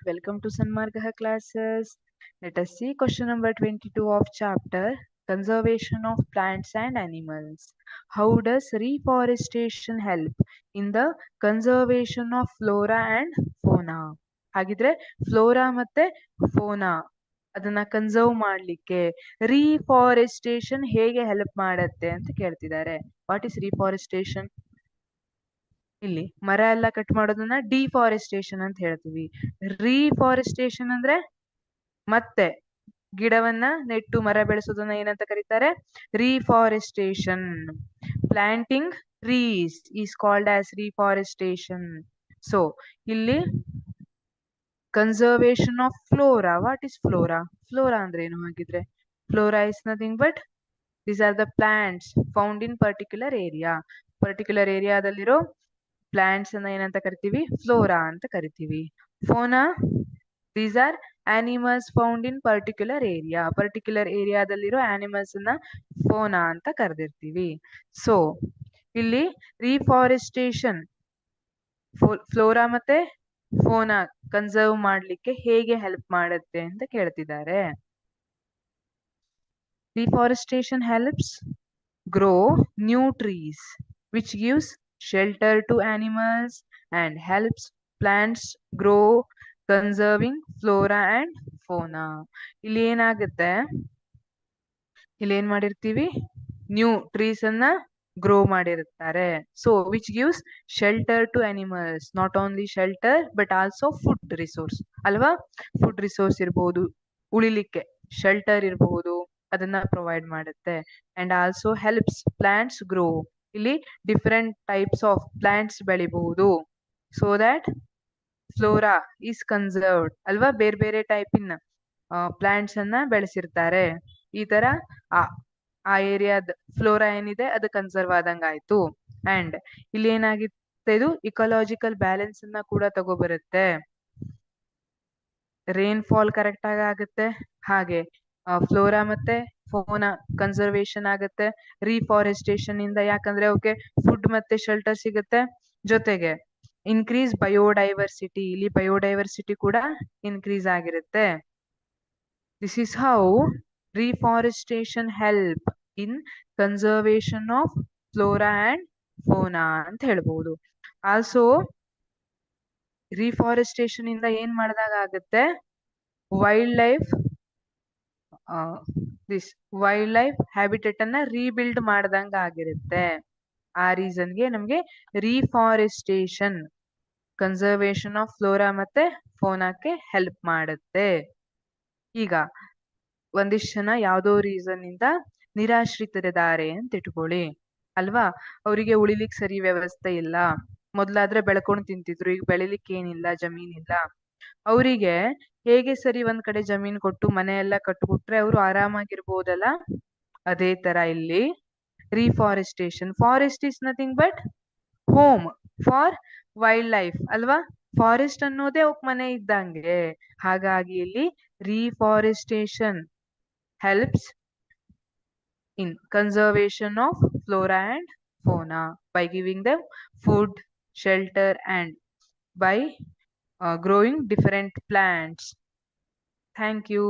Welcome to Sanmargaha classes. Let us see question number 22 of chapter Conservation of Plants and Animals. How does reforestation help in the conservation of flora and fauna? ಹಾಗಿದ್ರೆ flora ಮತ್ತೆ ಫೋನಾ ಅದನ್ನ conserve ಮಾಡ್ಲಿಕ್ಕೆ ರೀಫಾರೆಸ್ಟೇಷನ್ ಹೇಗೆ help ಮಾಡತ್ತೆ ಅಂತ ಕೇಳ್ತಿದ್ದಾರೆ. What is reforestation? ಇಲ್ಲಿ ಮರ ಎಲ್ಲ ಕಟ್ ಮಾಡೋದನ್ನ ಡಿಫಾರೆಸ್ಟೇಷನ್ ಅಂತ ಹೇಳ್ತೀವಿ. ರೀಫಾರೆಸ್ಟೇಷನ್ ಅಂದ್ರೆ ಮತ್ತೆ ಗಿಡವನ್ನ ನೆಟ್ಟು ಮರ ಬೆಳೆಸೋದನ್ನ ಏನಂತ ಕರೀತಾರೆ? Reforestation. Planting trees is called as reforestation. So ಇಲ್ಲಿ conservation of flora. What is flora? Flora ಅಂದ್ರೆ ಏನು ಹಾಗಿದ್ರೆ? Flora is nothing but these are the plants found in particular area. Particular ಏರಿಯಾದಲ್ಲಿರೋ ಪ್ಲಾಂಟ್ಸ್ ಅನ್ನ ಏನಂತ ಕರಿತೀವಿ? ಫ್ಲೋರಾ ಅಂತ ಕರಿತೀವಿ. Fauna, these are animals found in particular area. Particular ಏರಿಯಾದಲ್ಲಿರೋ ಆನಿಮಲ್ಸ್ ಅನ್ನ ಫೋನಾ ಅಂತ ಕರೆದಿರ್ತೀವಿ. ಸೊ ಇಲ್ಲಿ ರೀಫಾರೆಸ್ಟೇಷನ್ ಫ್ಲೋರಾ ಮತ್ತೆ ಫೋನಾ ಕನ್ಸರ್ವ್ ಮಾಡ್ಲಿಕ್ಕೆ ಹೇಗೆ ಹೆಲ್ಪ್ ಮಾಡುತ್ತೆ ಅಂತ ಕೇಳ್ತಿದ್ದಾರೆ. Reforestation helps grow new trees, which gives shelter to animals and helps plants grow, conserving flora and fauna. ಇಲ್ಲಿ ಏನಾಗುತ್ತೆ? ಇಲ್ಲಿ ಏನ್ ಮಾಡಿರ್ತೀವಿ? ನ್ಯೂ ಟ್ರೀಸ್ ಅನ್ನ ಗ್ರೋ ಮಾಡಿರುತ್ತಾರೆ. So which gives shelter to animals. Not only shelter but also food resource ಅಲ್ವಾ? Food resource ಇರಬಹುದು, ಉಳಿಲಿಕ್ಕೆ ಶೆಲ್ಟರ್ ಇರಬಹುದು, ಅದನ್ನ ಪ್ರೊವೈಡ್ ಮಾಡುತ್ತೆ. And also helps plants grow. ಇಲ್ಲಿ ಡಿಫರೆಂಟ್ ಟೈಪ್ಸ್ ಆಫ್ ಪ್ಲಾಂಟ್ಸ್ ಬೆಳಿಬಹುದು. So that flora is conserved ಅಲ್ವಾ? ಬೇರೆ ಬೇರೆ ಟೈಪಿನ ಪ್ಲಾಂಟ್ಸ್ ಅನ್ನ ಬೆಳೆಸಿರ್ತಾರೆ. ಈ ತರ ಆ ಏರಿಯಾದ ಫ್ಲೋರಾ ಏನಿದೆ ಅದು ಕನ್ಸರ್ವ್ ಆದಂಗ ಆಯ್ತು. ಅಂಡ್ ಇಲ್ಲಿ ಏನಾಗುತ್ತೆ? ಇದು ಇಕಾಲಜಿಕಲ್ ಬ್ಯಾಲೆನ್ಸ್ ಅನ್ನ ಕೂಡ ತಗೋಬರುತ್ತೆ. ರೇನ್ ಫಾಲ್ ಕರೆಕ್ಟ್ ಆಗಿ ಆಗುತ್ತೆ. ಹಾಗೆ ಫ್ಲೋರಾ ಮತ್ತೆ ಫೋನಾ ಕನ್ಸರ್ವೇಶನ್ ಆಗುತ್ತೆ ರೀಫಾರೆಸ್ಟೇಷನ್ ಇಂದ. ಯಾಕಂದ್ರೆ ಅವಕ್ಕೆ ಫುಡ್ ಮತ್ತೆ ಶೆಲ್ಟರ್ ಸಿಗುತ್ತೆ. ಜೊತೆಗೆ ಇನ್ಕ್ರೀಸ್ ಬಯೋಡೈವರ್ಸಿಟಿ. ಇಲ್ಲಿ ಬಯೋಡೈವರ್ಸಿಟಿ ಕೂಡ ಇನ್ಕ್ರೀಸ್ ಆಗಿರುತ್ತೆ. This is how reforestation help in conservation of flora and fauna ಅಂತ ಹೇಳ್ಬಹುದು. ಆಲ್ಸೋ ರಿಫಾರೆಸ್ಟೇಷನ್ ಇಂದ ಏನ್ ಮಾಡಿದಾಗ ಆಗುತ್ತೆ? Wild life wild life habitat ಅನ್ನ ರೀಬಿಲ್ಡ್ ಮಾಡ್ದಂಗ ಆಗಿರುತ್ತೆ. ಆ ರೀಸನ್ಗೆ ನಮ್ಗೆ ರಿಫಾರೆಸ್ಟೇಷನ್ ಕನ್ಸರ್ವೇಷನ್ ಆಫ್ ಫ್ಲೋರಾ ಮತ್ತೆ ಫೋನಾಕ್ಕೆ ಹೆಲ್ಪ್ ಮಾಡುತ್ತೆ. ಈಗ ಒಂದಿಷ್ಟು ಜನ ಯಾವ್ದೋ ರೀಸನ್ ಇಂದ ನಿರಾಶ್ರಿತರಿದ್ದಾರೆ ಅಂತ ಇಟ್ಕೊಳ್ಳಿ ಅಲ್ವಾ? ಅವರಿಗೆ ಉಳಿಲಿಕ್ಕೆ ಸರಿ ವ್ಯವಸ್ಥೆ ಇಲ್ಲ. ಮೊದ್ಲಾದ್ರೆ ಬೆಳ್ಕೊಂಡು ತಿಂತಿದ್ರು, ಈಗ ಬೆಳಿಲಿಕ್ಕೆ ಏನಿಲ್ಲ, ಜಮೀನಿಲ್ಲ. ಅವರಿಗೆ ಹೇಗೆ ಸರಿ ಒಂದ್ ಕಡೆ ಜಮೀನ್ ಕೊಟ್ಟು ಮನೆ ಎಲ್ಲ ಕಟ್ಬಿಟ್ರೆ ಅವರು ಆರಾಮಾಗಿರ್ಬೋದಲ್ಲ? ಅದೇ ತರ ಇಲ್ಲಿ reforestation. Forest is nothing but home for wildlife ಅಲ್ವಾ? ಫಾರೆಸ್ಟ್ ಅನ್ನೋದೇ ಅವಕ್ ಮನೆ ಇದ್ದಂಗೆ. ಹಾಗಾಗಿ ಇಲ್ಲಿ ರೀಫಾರೆಸ್ಟೇಷನ್ helps in conservation of flora and fauna by giving them food, shelter and by growing different plants. Thank you.